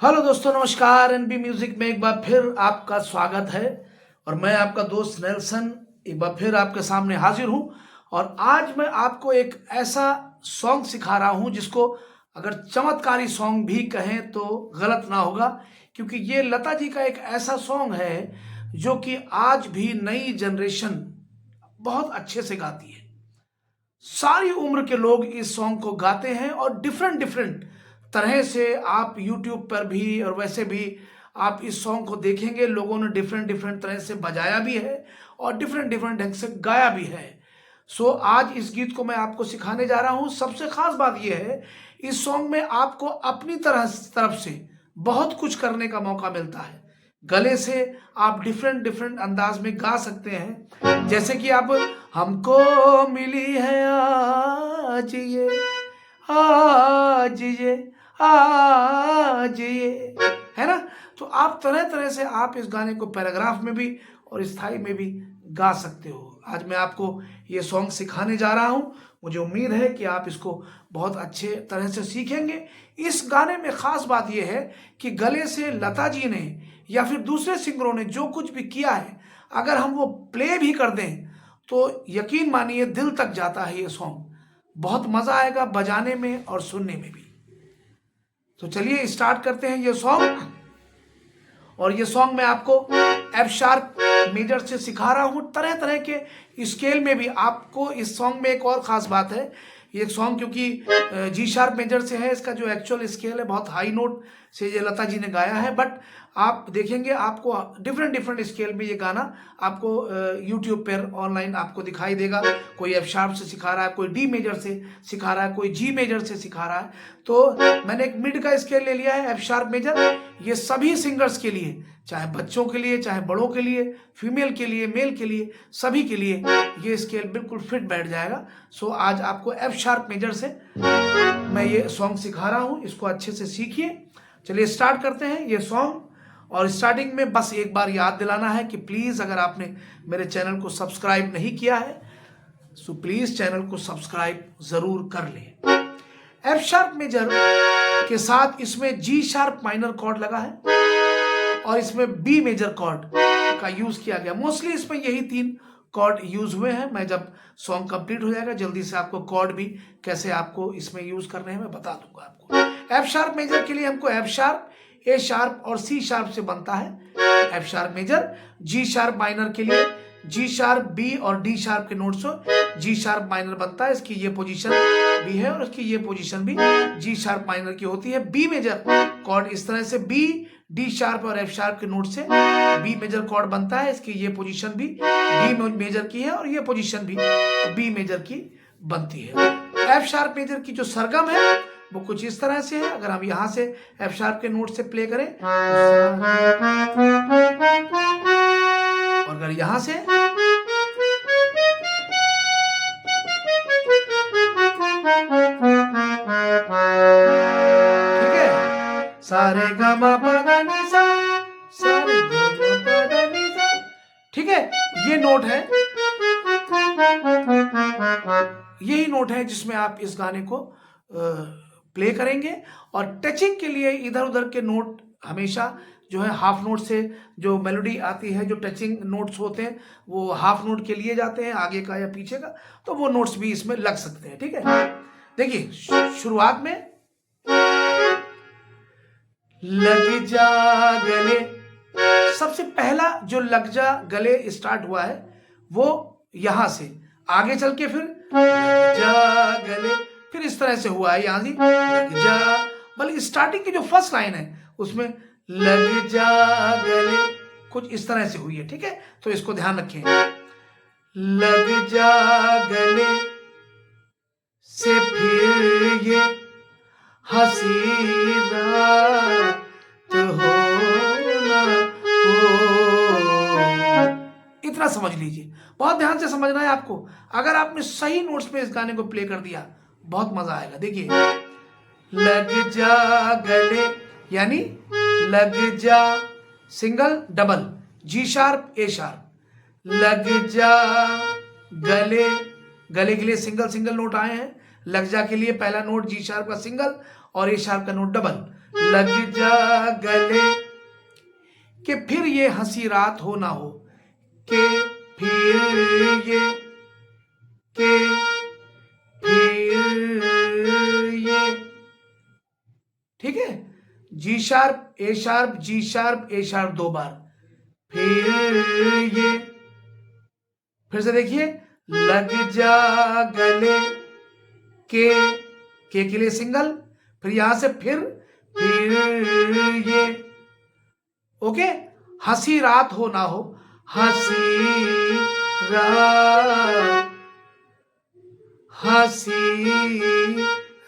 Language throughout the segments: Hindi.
हेलो दोस्तों, नमस्कार। एनबी म्यूजिक में एक बार फिर आपका स्वागत है और मैं आपका दोस्त नेल्सन एक बार फिर आपके सामने हाजिर हूं। और आज मैं आपको एक ऐसा सॉन्ग सिखा रहा हूं जिसको अगर चमत्कारी सॉन्ग भी कहें तो गलत ना होगा, क्योंकि ये लता जी का एक ऐसा सॉन्ग है जो कि आज भी नई जनरेशन बहुत अच्छे से गाती है। सारी उम्र के लोग इस सॉन्ग को गाते हैं और डिफरेंट डिफरेंट तरह से आप यूट्यूब पर भी और वैसे भी आप इस सॉन्ग को देखेंगे। लोगों ने डिफरेंट डिफरेंट तरह से बजाया भी है और डिफरेंट डिफरेंट ढंग से गाया भी है। सो आज इस गीत को मैं आपको सिखाने जा रहा हूं। सबसे खास बात यह है, इस सॉन्ग में आपको अपनी तरफ से बहुत कुछ करने का मौका मिलता है। गले से आप डिफरेंट डिफरेंट अंदाज में गा सकते हैं, जैसे कि आप हमको मिली है आज ये है ना। तो आप तरह तरह से आप इस गाने को पैराग्राफ में भी और स्थाई में भी गा सकते हो। आज मैं आपको ये सॉन्ग सिखाने जा रहा हूँ। मुझे उम्मीद है कि आप इसको बहुत अच्छे तरह से सीखेंगे। इस गाने में खास बात यह है कि गले से लता जी ने या फिर दूसरे सिंगरों ने जो कुछ भी किया है, अगर हम वो प्ले भी कर दें तो यकीन मानिए दिल तक जाता है ये सॉन्ग। बहुत मजा आएगा बजाने में और सुनने में भी। तो चलिए स्टार्ट करते हैं ये सॉन्ग। और ये सॉन्ग मैं आपको एफ शार्प मेजर से सिखा रहा हूँ। तरह तरह के स्केल में भी आपको इस सॉन्ग में एक और ख़ास बात है, ये सॉन्ग क्योंकि जी शार्प मेजर से है, इसका जो एक्चुअल स्केल है बहुत हाई नोट से ये लता जी ने गाया है। बट आप देखेंगे आपको डिफरेंट डिफरेंट स्केल में ये गाना आपको यूट्यूब पर ऑनलाइन आपको दिखाई देगा। कोई एफ शार्प से सिखा रहा है, कोई डी मेजर से सिखा रहा है, कोई जी मेजर से सिखा रहा है। तो मैंने एक मिड का स्केल ले लिया है, एफ शार्प मेजर। ये सभी सिंगर्स के लिए, चाहे बच्चों के लिए, चाहे बड़ों के लिए, फीमेल के लिए, मेल के लिए, सभी के लिए ये स्केल बिल्कुल फिट बैठ जाएगा। सो आज आपको एफ शार्प मेजर से मैं ये सॉन्ग सिखा रहा हूँ, इसको अच्छे से सीखिए। चलिए स्टार्ट करते हैं ये सॉन्ग। और स्टार्टिंग में बस एक बार याद दिलाना है कि प्लीज़ अगर आपने मेरे चैनल को सब्सक्राइब नहीं किया है सो प्लीज़ चैनल को सब्सक्राइब ज़रूर कर लें। एफ शार्प मेजर के साथ इसमें जी शार्प माइनर कॉर्ड लगा है और इसमें बी मेजर कॉर्ड का यूज किया गया। मोस्टली इसमें यही 3 कॉर्ड यूज हुए हैं। मैं जब सॉन्ग कंप्लीट हो जाएगा जल्दी से आपको कॉर्ड भी कैसे आपको इसमें यूज करने हैं मैं बता दूंगा आपको। एफ शार्प मेजर के लिए हमको एफ शार्प, ए शार्प और सी शार्प से बनता है F sharp major. G sharp minor के लिए जी शार्प, बी और डी शार्प के नोट से जी शार्प माइनर बनता है। इसकी ये पोजीशन भी है और इसकी ये पोजीशन भी जी शार्प माइनर की होती है। बी मेजर कॉर्ड इस तरह से बी, डी शार्प और एफ शार्प के नोट से बी मेजर कॉर्ड बनता है। इसकी ये पोजीशन भी बी मेजर की है और ये पोजीशन भी बी मेजर की बनती है। एफ शार्प मेजर की जो सरगम है वो कुछ इस तरह से है। अगर हम यहाँ से एफ शार्प के नोट से प्ले करें और अगर यहाँ से ठीक है, सारे गमा पदा नि सा, सारे गमा पदा नि सा, ठीक है, ये नोट है, यही नोट है जिसमें आप इस गाने को प्ले करेंगे। और टचिंग के लिए इधर उधर के नोट हमेशा जो है हाफ नोट से जो मेलोडी आती है, जो टचिंग नोट्स होते हैं वो हाफ नोट के लिए जाते हैं, आगे का या पीछे का, तो वो नोट्स भी इसमें लग सकते हैं। ठीक है, देखिए शुरुआत में लग जा गले, सबसे पहला जो लग जा गले स्टार्ट हुआ है वो यहां से, आगे चल के फिर लग जा गले, फिर इस तरह से हुआ है यहां से लग जा, बल्कि स्टार्टिंग की जो फर्स्ट लाइन है उसमें लग जा गले कुछ इस तरह से हुई है। ठीक है, तो इसको ध्यान रखें। लग जा गले से फिर ये हंसी रात हो ना हो, इतना समझ लीजिए। बहुत ध्यान से समझना है आपको। अगर आपने सही नोट्स में इस गाने को प्ले कर दिया बहुत मजा आएगा। देखिए लग जा गले यानी लग जा सिंगल डबल, जी शार्प ए शार्प, लग जा गले, गले के लिए सिंगल सिंगल नोट आए हैं। लग जा के लिए पहला नोट जी शार्प का सिंगल और ए शार्प का नोट डबल, लग जा गले के, फिर ये हंसी रात हो ना हो, के फिर ये, के फिर ये, ठीक है। जी शार्प ए शार्प जी शार्प ए शार्प 2 बार, फिर ये, फिर से देखिए, लग जा गले के लिए सिंगल, फिर यहां से फिर ये, ओके। हंसी रात हो ना हो, हंसी रात, हंसी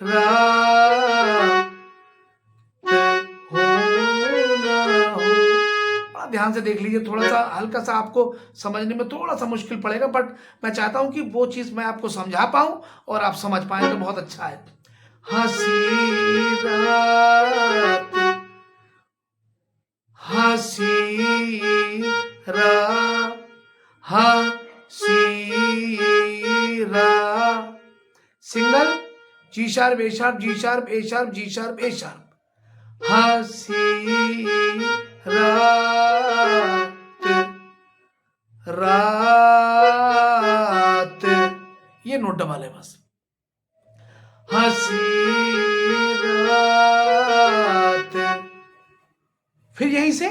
रात हो ना हो। बड़ा ध्यान से देख लीजिए, थोड़ा सा हल्का सा आपको समझने में थोड़ा सा मुश्किल पड़ेगा, बट मैं चाहता हूं कि वो चीज मैं आपको समझा पाऊं और आप समझ पाए तो बहुत अच्छा है। हंसी रात, हंसी रात, हंसी रात, सिंगल जी शार्प ए शार्प जी शार्प ए शार्प जी शार्प ए शार्प, हंसी रात, रात, ये नोट डबल है बस, हंसी रात, फिर यहीं से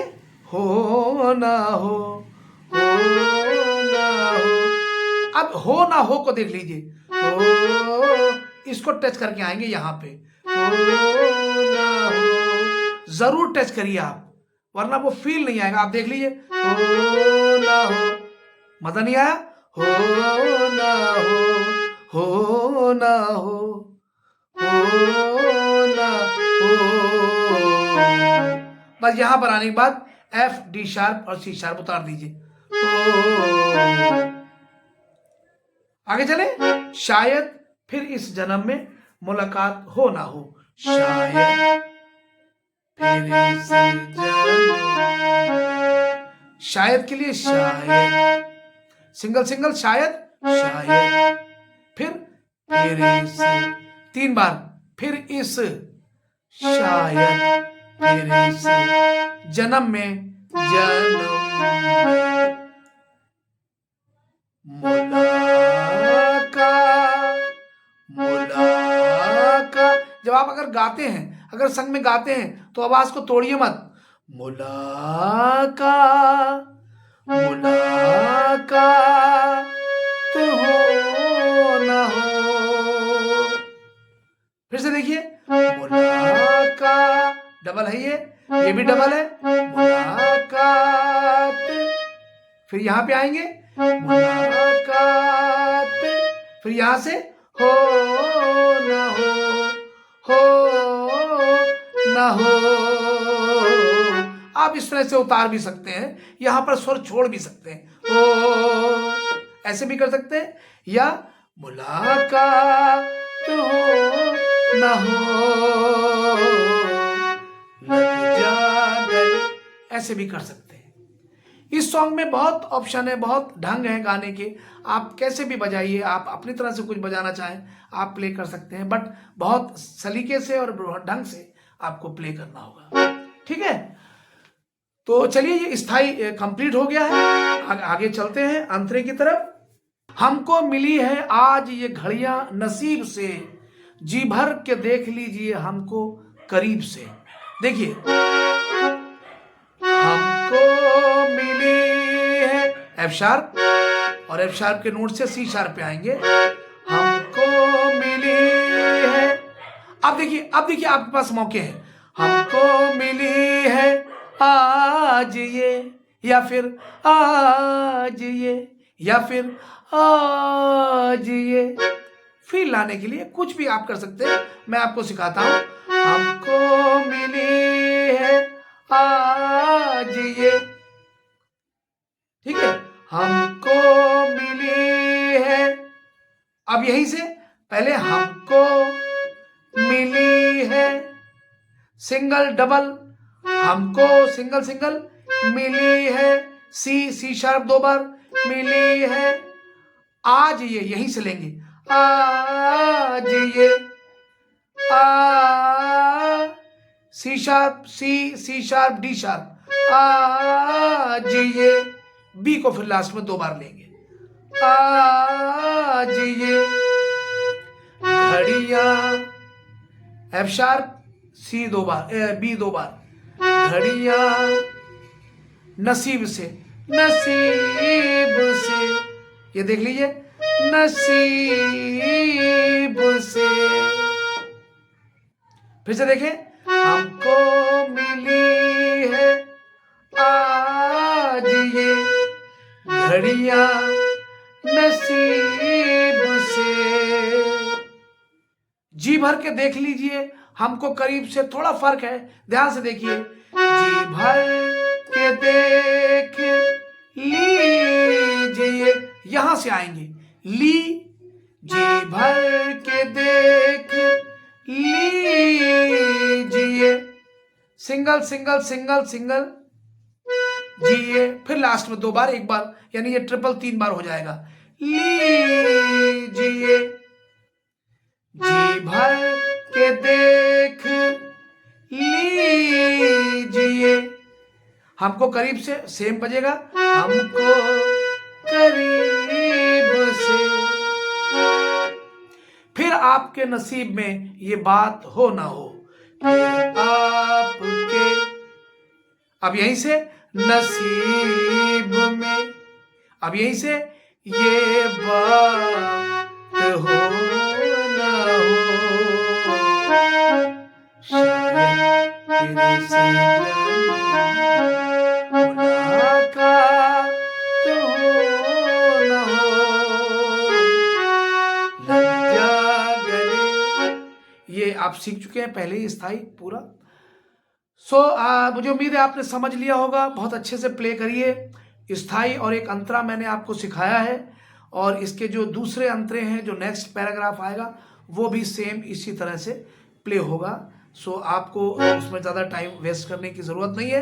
हो ना हो, हो ना हो। अब हो ना हो को देख लीजिए, हो, इसको टच करके आएंगे यहां पे, हो ना हो, जरूर टच करिए आप, वरना वो फील नहीं आएगा। आप देख लीजिए, हो ना हो, मजा नहीं आया, हो ना हो ना हो, हो ना हो। बस यहां पर आने के बाद एफ डी शार्प और सी शार्प उतार दीजिए, आगे चले। शायद फिर इस जन्म में मुलाकात हो ना हो, शायद फिर इस जन्म, शायद के लिए शायद, सिंगल सिंगल, शायद शायद, फिर इस, 3 बार, फिर इस, शायद फिर इस जन्म में, जन्म में मुलाकात, मुलाकात। जब आप अगर गाते हैं, अगर संग में गाते हैं तो आवाज को तोड़िए मत, मुलाकात, मुलाकात हो ना हो। फिर से देखिए, मुलाकात, डबल है ये भी डबल है, मुलाकात, फिर यहां पे आएंगे, मुलाकात, फिर यहां से हो ना हो ना हो। आप इस तरह से उतार भी सकते हैं, यहां पर स्वर छोड़ भी सकते हैं, हो, ऐसे भी कर सकते हैं, या मुलाकात हो ना हो, लग जा गले, ऐसे भी कर सकते हैं। इस सॉन्ग में बहुत ऑप्शन है, बहुत ढंग है गाने के, आप कैसे भी बजाइए, आप अपनी तरह से कुछ बजाना चाहें आप प्ले कर सकते हैं, बट बहुत सलीके से और बहुत ढंग से आपको प्ले करना होगा, ठीक है। तो चलिए, ये स्थाई कंप्लीट हो गया है, आगे चलते हैं अंतरे की तरफ। हमको मिली है आज ये घड़ियां नसीब से, जी भर के देख लीजिए हमको करीब से। देखिए, हमको मिली है, एफ शार्प, और एफ शार्प के नोट से सी शार्प पे आएंगे, हमको मिली है। अब देखिए आपके पास मौके हैं, हमको मिली है आज ये, या फिर आज ये, या फिर आज ये। फील लाने के लिए कुछ भी आप कर सकते हैं, मैं आपको सिखाता हूं। हमको मिली है आज ये, ठीक है, हमको मिली है। अब यहीं से पहले हमको मिली है, सिंगल डबल, हमको सिंगल सिंगल, मिली है, सी शार्प 2 बार, मिली है आज ये, यहीं से लेंगे, आज ये, आ, C sharp, C sharp, D sharp, आज ये, बी को फिर लास्ट में 2 बार लेंगे, आज ये घड़ियां, एफ शार्प, सी 2 बार, बी 2 बार, घड़ियां नसीब से, नसीब से, ये देख लीजिए, नसीब से। फिर से देखें, हमको मिली है आज ये घड़ियां नसीब से। जी भर के देख लीजिए, हमको करीब से थोड़ा फर्क है, ध्यान से देखिए, जी भर के देख लीजिए, यहां से आएंगे, ली, जी भर के देख लीजिए, सिंगल सिंगल सिंगल सिंगल, जिए, फिर लास्ट में 2 बार, 1 बार, यानी ये ट्रिपल 3 बार हो जाएगा, लीजिए, जी भर के देख लीजिए, हमको करीब से सेम बजेगा, हमको करीब से। फिर आपके नसीब में ये बात हो ना हो, आपके, अब यहीं से नसीब में, अब यहीं से ये बात हो ना हो, शायद तेरे से मुलाकात हो ना हो, लग जा गले। ये आप सीख चुके हैं पहले ही स्थाई पूरा। मुझे उम्मीद है आपने समझ लिया होगा, बहुत अच्छे से प्ले करिए। स्थाई और एक अंतरा मैंने आपको सिखाया है, और इसके जो दूसरे अंतरे हैं, जो नेक्स्ट पैराग्राफ आएगा, वो भी सेम इसी तरह से प्ले होगा। आपको उसमें ज़्यादा टाइम वेस्ट करने की ज़रूरत नहीं है,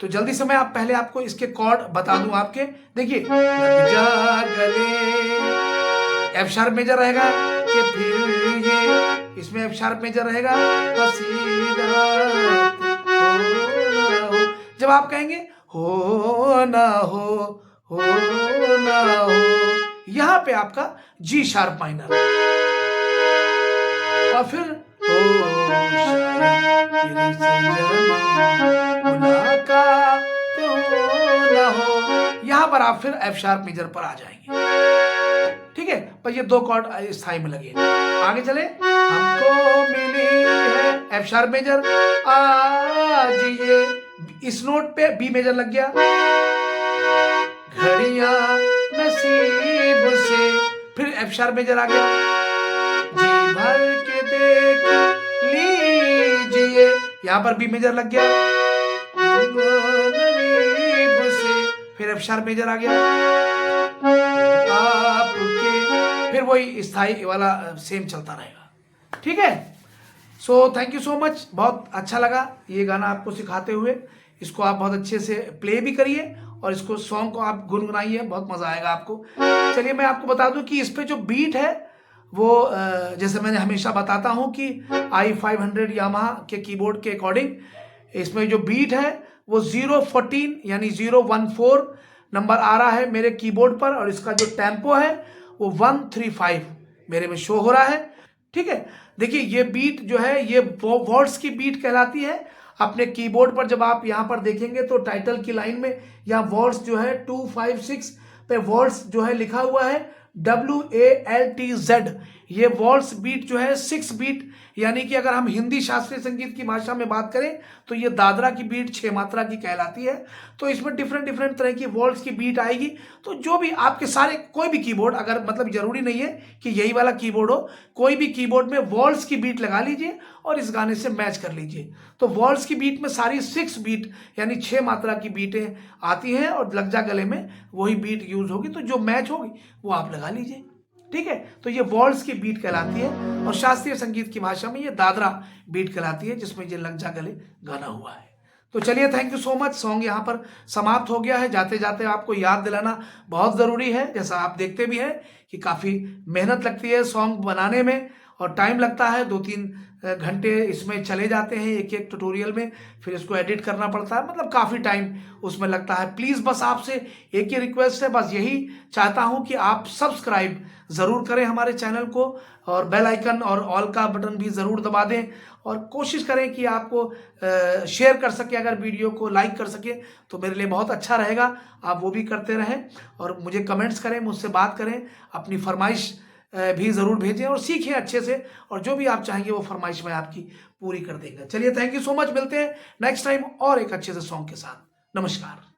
तो जल्दी से मैं पहले आपको इसके कॉर्ड बता दूं आपके। देखिए, लग जा गले, एफ शार्प मेजर रहेगा, कि फिर ये, इसमें एफ शार्प मेजर रहेगा, जब आप कहेंगे हो ना हो, हो ना हो, यहां पे आपका जी शार्प माइनर, और फिर मुलाकात हो ना हो, यहां पर आप फिर एफ शार्प मेजर पर आ जाएंगे, ठीक है। पर ये 2 कॉर्ड स्थाई में लगे। आगे चले, हमको मिली है, एफ शार्प मेजर, आज ये, इस नोट पे बी मेजर लग गया, घड़ियां नसीब से, फिर एफ शार्प मेजर आ गया, जी भर के देख लीजिए, यहां पर बी मेजर लग गया, से, फिर एफ शार्प मेजर आ गया, आपके, फिर वही स्थाई वाला सेम चलता रहेगा, ठीक है। थैंक यू सो मच, बहुत अच्छा लगा ये गाना आपको सिखाते हुए। इसको आप बहुत अच्छे से प्ले भी करिए, और इसको सॉन्ग को आप गुनगुनाइए, बहुत मजा आएगा आपको। चलिए मैं आपको बता दूं कि इस पे जो बीट है वो जैसे मैंने हमेशा बताता हूं कि i500 यामाहा के कीबोर्ड के अकॉर्डिंग इसमें जो बीट है वो 014 यानी 014 नंबर आ रहा है मेरे कीबोर्ड पर, और इसका जो टेम्पो है वो 135 मेरे में शो हो रहा है, ठीक है। देखिए, ये बीट जो है ये वॉल्ट्स की बीट कहलाती है। अपने कीबोर्ड पर जब आप यहाँ पर देखेंगे तो टाइटल की लाइन में यहाँ वॉल्ट्स जो है 256 पे वॉल्ट्स जो है लिखा हुआ है, WALTZ। ये वॉल्ट्स बीट जो है 6 बीट, यानी कि अगर हम हिंदी शास्त्रीय संगीत की भाषा में बात करें तो ये दादरा की बीट 6 मात्रा की कहलाती है। तो इसमें डिफरेंट तरह की वॉल्ट्स की बीट आएगी। तो जो भी आपके सारे कोई भी कीबोर्ड, अगर मतलब जरूरी नहीं है कि यही वाला कीबोर्ड हो, कोई भी कीबोर्ड में वॉल्ट्स की बीट लगा लीजिए और इस गाने से मैच कर लीजिए। तो वॉल्ट्स की बीट में सारी 6 बीट यानी 6 मात्रा की बीटें आती हैं, और लग जा गले में वही बीट यूज होगी। तो जो मैच होगी वो आप लगा लीजिए, ठीक है। तो ये वॉल्ट्स की बीट कहलाती है, और शास्त्रीय संगीत की भाषा में ये दादरा बीट कहलाती है, जिसमें ये लग जा गले गाना हुआ है। तो चलिए, thank you so much. Song यहाँ पर समाप्त हो गया है। जाते जाते आपको याद दिलाना बहुत ज़रूरी है, जैसा आप देखते भी हैं कि काफ़ी मेहनत लगती है सॉन्ग बनाने में, और टाइम लगता है, 2-3 घंटे इसमें चले जाते हैं एक एक ट्यूटोरियल में, फिर इसको एडिट करना पड़ता है, मतलब काफ़ी टाइम उसमें लगता है। प्लीज़ बस आपसे एक ही रिक्वेस्ट है, बस यही चाहता हूं कि आप सब्सक्राइब ज़रूर करें हमारे चैनल को, और बेल आइकन और ऑल का बटन भी ज़रूर दबा दें, और कोशिश करें कि आपको शेयर कर सके, अगर वीडियो को लाइक कर सके तो मेरे लिए बहुत अच्छा रहेगा। आप वो भी करते रहें और मुझे कमेंट्स करें, मुझसे बात करें, अपनी फरमाइश भी ज़रूर भेजें और सीखें अच्छे से, और जो भी आप चाहेंगे वो फरमाइश मैं आपकी पूरी कर देंगे। चलिए, थैंक यू सो मच, मिलते हैं नेक्स्ट टाइम और एक अच्छे से सॉन्ग के साथ। नमस्कार।